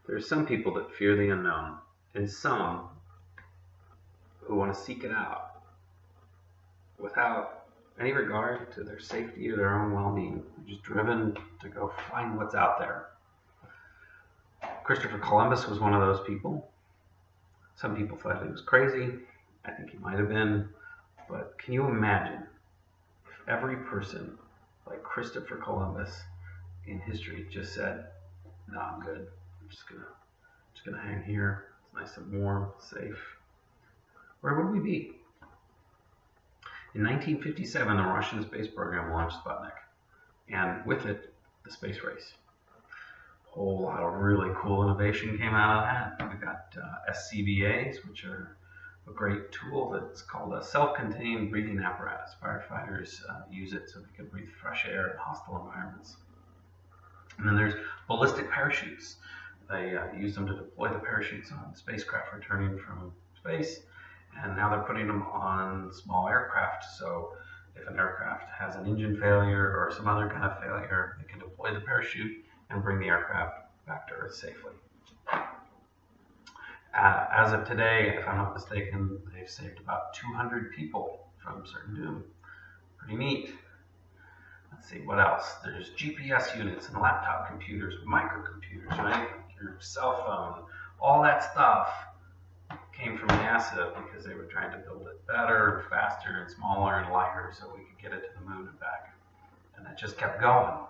There are some people that fear the unknown, and some who want to seek it out without any regard to their safety or their own well-being. They're just driven to go find what's out there. Christopher Columbus was one of those people. Some people thought he was crazy. I think he might have been. But can you imagine if every person like Christopher Columbus in history just said, "No, I'm good. I'm just gonna hang here. It's nice and warm, safe." Where would we be? In 1957, the Russian space program launched Sputnik, and with it, the space race. A whole lot of really cool innovation came out of that. We got SCBAs, which are a great tool that's called a self-contained breathing apparatus. Firefighters use it so they can breathe fresh air in hostile environments. And then there's ballistic parachutes. They use them to deploy the parachutes on spacecraft returning from space, and now they're putting them on small aircraft. So if an aircraft has an engine failure or some other kind of failure, they can deploy the parachute and bring the aircraft back to Earth safely. As of today, if I'm not mistaken, they've saved about 200 people from certain doom. Pretty neat. Let's see, what else? There's GPS units and laptop computers, microcomputers, right? Your cell phone, all that stuff came from NASA because they were trying to build it better, and faster, and smaller, and lighter so we could get it to the moon and back. And that just kept going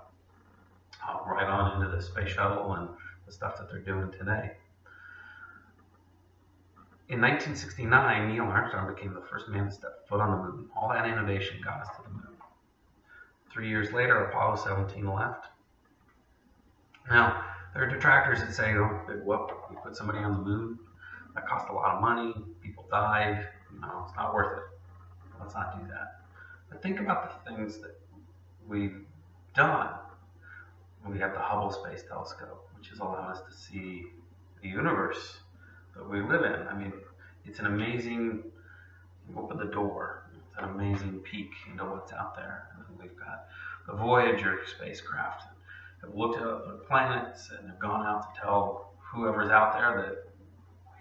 right on into the space shuttle and the stuff that they're doing today. In 1969, Neil Armstrong became the first man to step foot on the moon. All that innovation got us to the moon. 3 years later, Apollo 17 left. Now, there are detractors that say, "Oh, big whoop, we put somebody on the moon. That cost a lot of money. People died. No, it's not worth it. Let's not do that." But think about the things that we've done. We have the Hubble Space Telescope, which has allowed us to see the universe that we live in. I mean, it's an amazing, you open the door, it's an amazing peek into what's out there. And then we've got the Voyager spacecraft that have looked at other planets and have gone out to tell whoever's out there that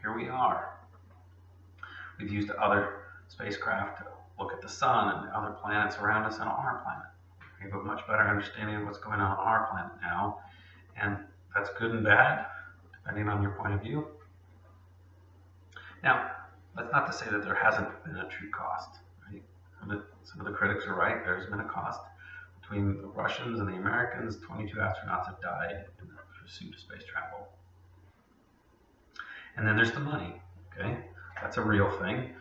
here we are. We've used other spacecraft to look at the sun and the other planets around us on our planet. We have a much better understanding of what's going on our planet now, and that's good and bad, depending on your point of view. Now, that's not to say that there hasn't been a true cost, right? Some of the critics are right. There's been a cost. Between the Russians and the Americans, 22 astronauts have died in the pursuit of space travel. And then there's the money, okay? That's a real thing.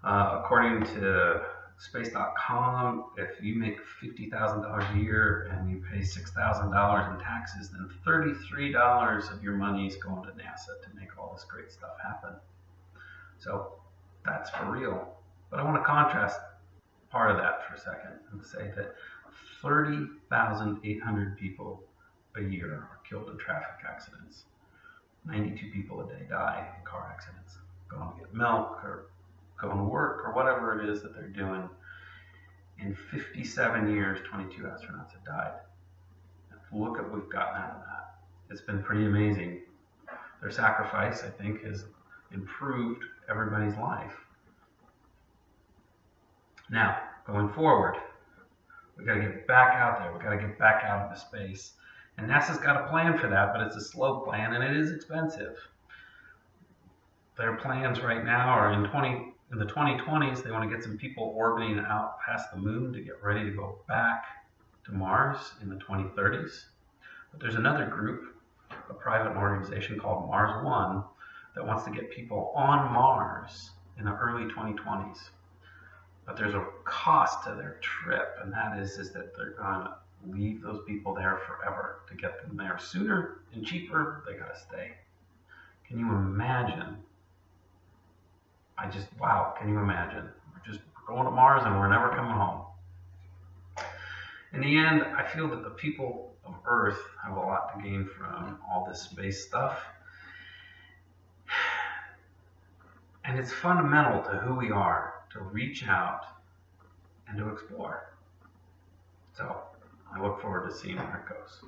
According to Space.com, if you make $50,000 a year and you pay $6,000 in taxes, then $33 of your money is going to NASA to make all this great stuff happen. So that's for real. But I want to contrast part of that for a second and say that 30,800 people a year are killed in traffic accidents. 92 people a day die in car accidents, going to get milk or going to work or whatever it is that they're doing. In 57 years, 22 astronauts have died. Look at what we've gotten out of that. It's been pretty amazing. Their sacrifice, I think, has improved everybody's life. Now, going forward, we got to get back out there. We got to get back out into space. And NASA's got a plan for that, but it's a slow plan and it is expensive. Their plans right now are in the 2020s, they want to get some people orbiting out past the moon to get ready to go back to Mars in the 2030s. But there's another group, a private organization called Mars One, that wants to get people on Mars in the early 2020s. But there's a cost to their trip, and that is that they're going to leave those people there forever. To get them there sooner and cheaper, they got to stay. Can you imagine? Wow, can you imagine? We're going to Mars and we're never coming home. In the end, I feel that the people of Earth have a lot to gain from all this space stuff. And it's fundamental to who we are to reach out and to explore. So I look forward to seeing where it goes.